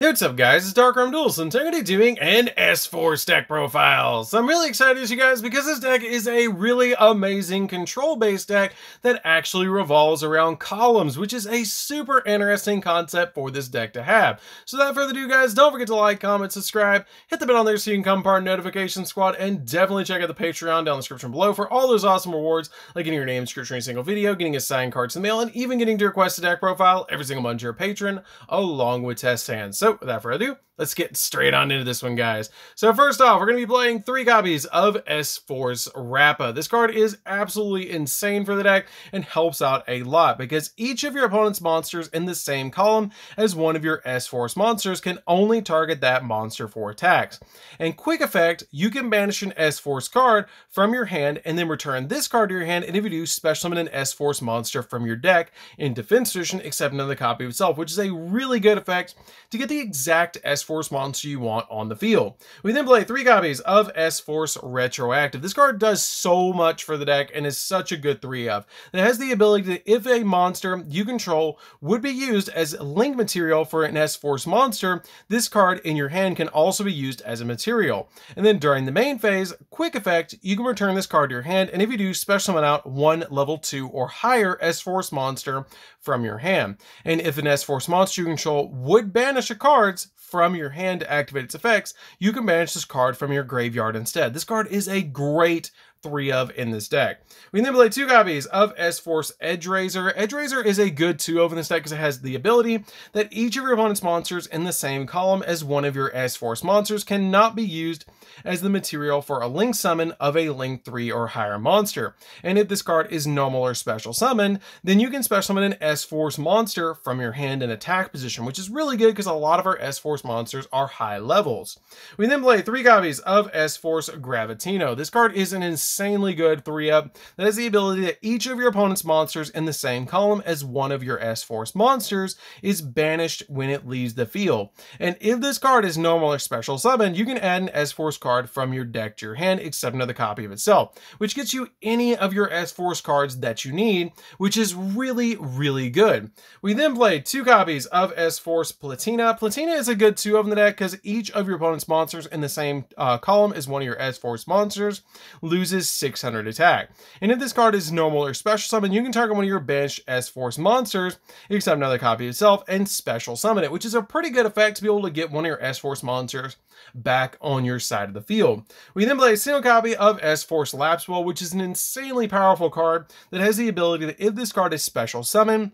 Hey, what's up guys, it's DarkArmedDuelist and today I'm doing an S4 deck profile. So I'm really excited you guys because this deck is a really amazing control-based deck that actually revolves around columns, which is a super interesting concept for this deck to have. So without further ado guys, don't forget to like, comment, subscribe, hit the bell on there so you can become part of the notification squad, and definitely check out the Patreon down in the description below for all those awesome rewards like getting your name description in a single video, getting a signed cards in the mail, and even getting to request a deck profile every single month to your patron along with test hands. So without further ado, let's get straight on into this one, guys. So first off, we're going to be playing 3 copies of S-Force Rappa. This card is absolutely insane for the deck and helps out a lot because each of your opponent's monsters in the same column as one of your S-Force monsters can only target that monster for attacks. And quick effect, you can banish an S-Force card from your hand and then return this card to your hand, and if you do, special summon an S-Force monster from your deck in defense position except another copy of itself, which is a really good effect to get the exact S-Force monster you want on the field. We then play 3 copies of S-Force Retroactive. This card does so much for the deck and is such a good 3-of. It has the ability that if a monster you control would be used as link material for an S-Force monster, this card in your hand can also be used as a material. And then during the main phase, quick effect, you can return this card to your hand, and if you do, special summon out 1 level 2 or higher S-Force monster from your hand. And if an S-Force monster you control would banish a cards from your hand to activate its effects, you can banish this card from your graveyard instead. This card is a great 3-of in this deck. We then play 2 copies of S-Force Edgeraiser. Edgeraiser is a good 2-of in this deck because it has the ability that each of your opponent's monsters in the same column as one of your S-Force monsters cannot be used as the material for a link summon of a link 3 or higher monster. And if this card is normal or special summon, then you can special summon an S-Force monster from your hand in attack position, which is really good because a lot of our S-Force monsters are high levels. We then play 3 copies of S-Force Gravitino. This card is an insanely good 3-of that has the ability that each of your opponent's monsters in the same column as one of your S-Force monsters is banished when it leaves the field. And if this card is normal or special summon, you can add an S-Force card from your deck to your hand except another copy of itself, which gets you any of your S-Force cards that you need, which is really good. We then play 2 copies of S-Force Platina. Platina is a good 2-of in the deck because each of your opponent's monsters in the same column as one of your S-Force monsters loses 600 attack. And if this card is normal or special summon, you can target one of your banished S-Force monsters except another copy of itself and special summon it, which is a pretty good effect to be able to get one of your S-Force monsters back on your side of the field. We then play a single copy of S-Force Lapswell, which is an insanely powerful card that has the ability that if this card is special summon,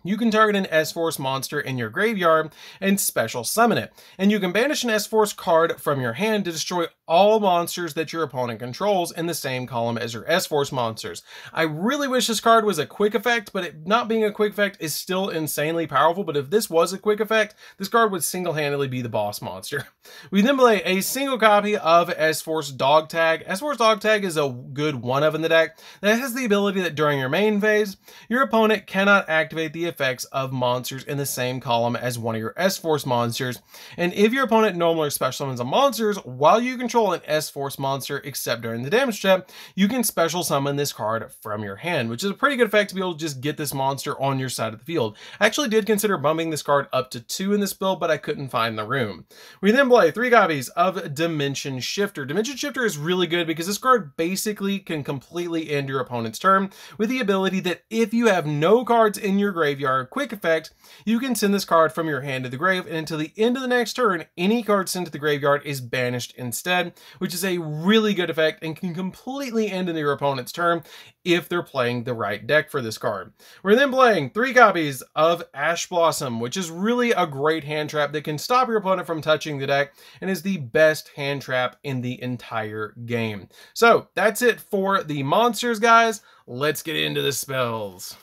you can target an S-Force monster in your graveyard and special summon it. And you can banish an S-Force card from your hand to destroy all monsters that your opponent controls in the same column as your S-Force monsters. I really wish this card was a quick effect, but it not being a quick effect is still insanely powerful. But if this was a quick effect, this card would single-handedly be the boss monster. We then play a single copy of S-Force Dog Tag. S-Force Dog Tag is a good 1-of in the deck that has the ability that during your main phase, your opponent cannot activate the effects of monsters in the same column as one of your S-Force monsters. And if your opponent normal or special summons a monsters while you control an S-Force monster except during the damage step, you can special summon this card from your hand, which is a pretty good effect to be able to just get this monster on your side of the field. I actually did consider bumping this card up to 2 in this build, but I couldn't find the room. We then play 3 copies of Dimension Shifter. Dimension Shifter is really good because this card basically can completely end your opponent's turn with the ability that if you have no cards in your graveyard, quick effect, you can send this card from your hand to the grave, and until the end of the next turn, any card sent to the graveyard is banished instead, which is a really good effect and can completely end in your opponent's turn if they're playing the right deck for this card. We're then playing 3 copies of Ash Blossom, which is really a great hand trap that can stop your opponent from touching the deck and is the best hand trap in the entire game. So that's it for the monsters, guys. Let's get into the spells.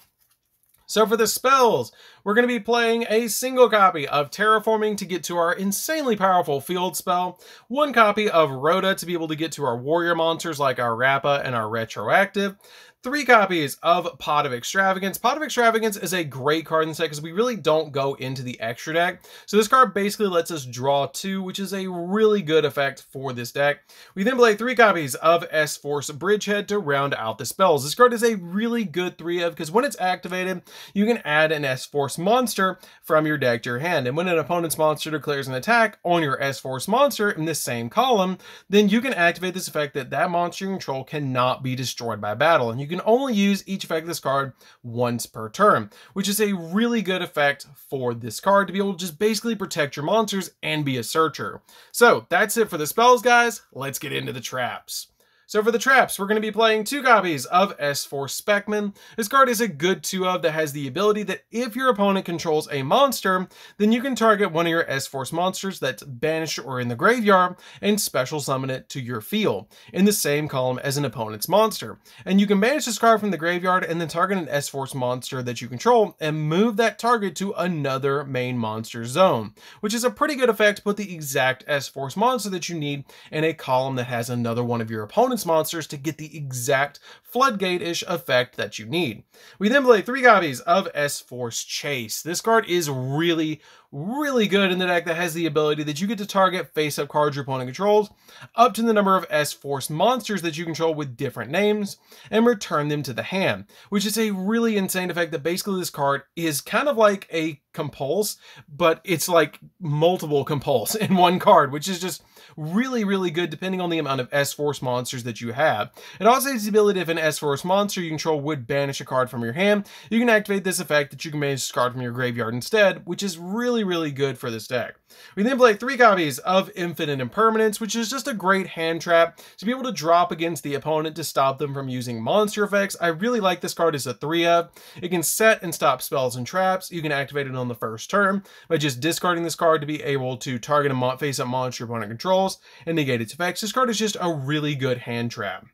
So for the spells, we're going to be playing a single copy of Terraforming to get to our insanely powerful field spell, 1 copy of Rhoda to be able to get to our warrior monsters like our Rappa and our Retroactive, 3 copies of Pot of Extravagance. Pot of Extravagance is a great card in this deck because we really don't go into the extra deck. So this card basically lets us draw 2, which is a really good effect for this deck. We then play 3 copies of S-Force Bridgehead to round out the spells. This card is a really good 3-of because when it's activated, you can add an S-Force S-Force monster from your deck to your hand. And when an opponent's monster declares an attack on your S-Force monster in this same column, then you can activate this effect that that monster you control cannot be destroyed by battle. And you can only use each effect of this card once per turn, which is a really good effect for this card to be able to just basically protect your monsters and be a searcher. So that's it for the spells, guys. Let's get into the traps. So for the traps, we're going to be playing 2 copies of S-Force Beckmann. This card is a good 2-of that has the ability that if your opponent controls a monster, then you can target one of your S-Force monsters that's banished or in the graveyard and special summon it to your field in the same column as an opponent's monster. And you can banish this card from the graveyard and then target an S-Force monster that you control and move that target to another main monster zone, which is a pretty good effect to put the exact S-Force monster that you need in a column that has another one of your opponent's monsters to get the exact floodgate-ish effect that you need. We then play 3 copies of S-Force Chase. This card is really good in the deck that has the ability that you get to target face-up cards your opponent controls up to the number of S-Force monsters that you control with different names and return them to the hand, which is a really insane effect that basically this card is kind of like a compulse, but it's like multiple compulse in one card, which is just really good depending on the amount of S-Force monsters that you have. It also has the ability if an S-Force monster you control would banish a card from your hand, you can activate this effect that you can banish this card from your graveyard instead, which is really good for this deck. We then play 3 copies of Infinite Impermanence, which is just a great hand trap to be able to drop against the opponent to stop them from using monster effects. I really like this card as a 3-of. It can set and stop spells and traps. You can activate it on the first turn by just discarding this card to be able to target a face-up monster your opponent controls and negate its effects. This card is just a really good hand trap.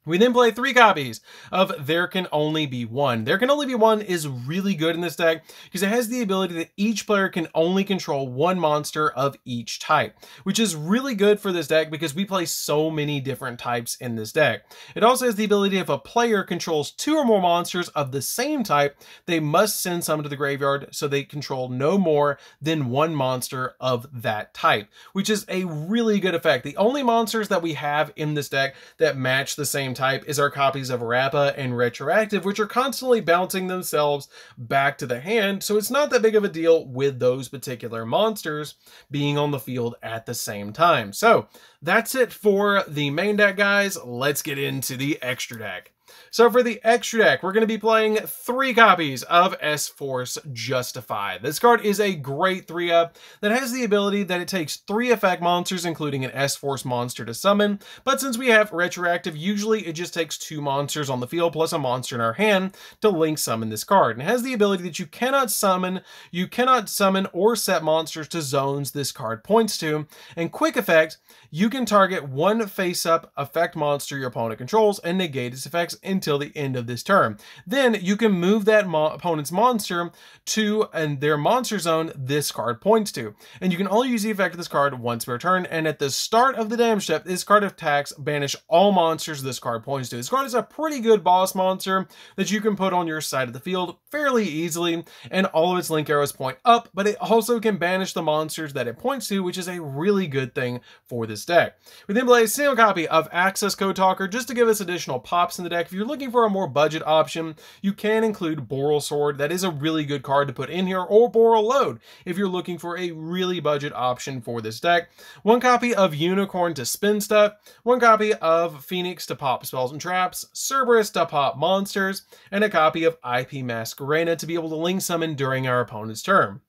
We then play 3 copies of There Can Only Be One. There Can Only Be One is really good in this deck because it has the ability that each player can only control one monster of each type, which is really good for this deck because we play so many different types in this deck. It also has the ability if a player controls 2 or more monsters of the same type, they must send some to the graveyard so they control no more than 1 monster of that type, which is a really good effect. The only monsters that we have in this deck that match the same type is our copies of Rappa and Retroactive, which are constantly bouncing themselves back to the hand, so it's not that big of a deal with those particular monsters being on the field at the same time. So that's it for the main deck, guys. Let's get into the extra deck. So for the extra deck, we're going to be playing 3 copies of S-Force Justify. This card is a great 3-of that has the ability that it takes 3 effect monsters, including an S-Force monster to summon, but since we have Retroactive, usually it just takes 2 monsters on the field plus a monster in our hand to link summon this card. And it has the ability that you cannot summon or set monsters to zones this card points to. And quick effect, you can target 1 face-up effect monster your opponent controls and negate its effects until the end of this turn. Then you can move that opponent's monster to their monster zone this card points to. And you can only use the effect of this card once per turn. And at the start of the damage step, this card attacks banish all monsters this card points to. This card is a pretty good boss monster that you can put on your side of the field fairly easily, and all of its link arrows point up, but it also can banish the monsters that it points to, which is a really good thing for this deck. We then play a single copy of Access Code Talker just to give us additional pops in the deck. If you're looking for a more budget option, you can include Boral Sword. That is a really good card to put in here, or Boral Load if you're looking for a really budget option for this deck. 1 copy of Unicorn to spin stuff, 1 copy of Phoenix to pop spells and traps, Cerberus to pop monsters, and a copy of IP Masquerena to be able to link summon during our opponent's turn.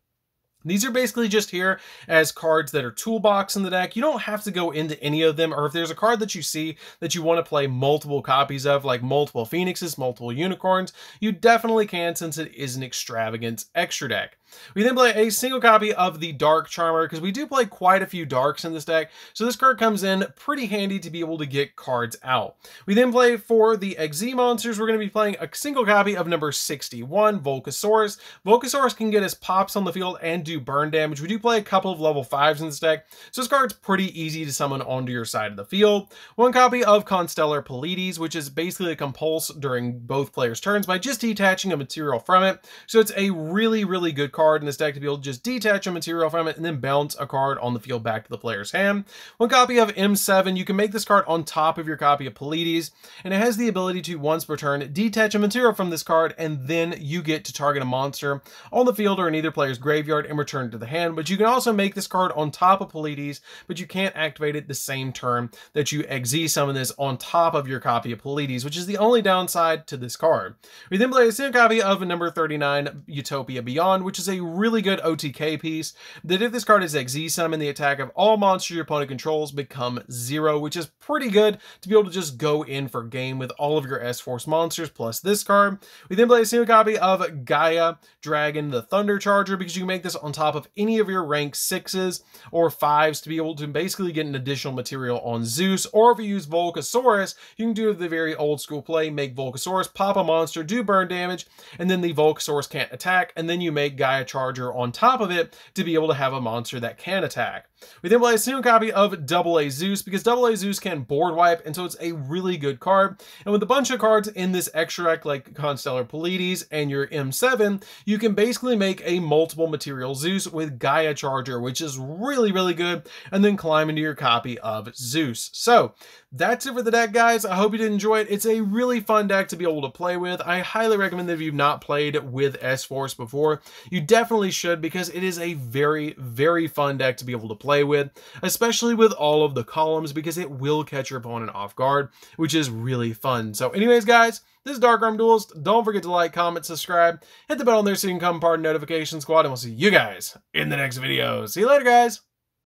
These are basically just here as cards that are toolbox in the deck. You don't have to go into any of them, or if there's a card that you see that you want to play multiple copies of, like multiple Phoenixes, multiple Unicorns, you definitely can since it is an extravagant extra deck. We then play a single copy of the Dark Charmer because we do play quite a few Darks in this deck, so this card comes in pretty handy to be able to get cards out. We then play for the XZ monsters, we're going to be playing a single copy of number 61, Volcasaurus. Volcasaurus can get us pops on the field and do burn damage. We do play a couple of level 5s in this deck, so this card's pretty easy to summon onto your side of the field. 1 copy of Constellar Pleiades, which is basically a compulse during both players' turns by just detaching a material from it, so it's a really good card card in this deck to be able to just detach a material from it and then bounce a card on the field back to the player's hand. One copy of M7, you can make this card on top of your copy of Pleiades, and it has the ability to, once per turn, detach a material from this card, and then you get to target a monster on the field or in either player's graveyard and return it to the hand. But you can also make this card on top of Pleiades, but you can't activate it the same turn that you Xyz summon this on top of your copy of Pleiades, which is the only downside to this card. We then play a single copy of number 39, Utopia Beyond, which is a really good OTK piece, that if this card is Xyz summon, the attack of all monsters your opponent controls become 0, which is pretty good to be able to just go in for game with all of your S-Force monsters plus this card. We then play a single copy of Gaia Dragon, the Thunder Charger, because you can make this on top of any of your rank 6s or 5s to be able to basically get an additional material on Zeus. Or if you use Volcasaurus, you can do the very old school play, make Volcasaurus pop a monster, do burn damage, and then the Volcasaurus can't attack, and then you make Gaia Charger on top of it to be able to have a monster that can attack. We then play a single copy of AA Zeus, because AA Zeus can board wipe, and so it's a really good card. And with a bunch of cards in this extra deck like Constellar Pleiades and your M7, you can basically make a multiple material Zeus with Gaia Charger, which is really, really good, and then climb into your copy of Zeus. So that's it for the deck, guys. I hope you did enjoy it. It's a really fun deck to be able to play with. I highly recommend that if you've not played with S-Force before, you definitely should, because it is a very, very fun deck to be able to play with, especially with all of the columns, because it will catch your opponent off guard, which is really fun. So anyways, guys, this is DarkArmedDuelist. Don't forget to like, comment, subscribe, hit the bell on there so you can become part of the notification squad, and we'll see you guys in the next video. See you later, guys.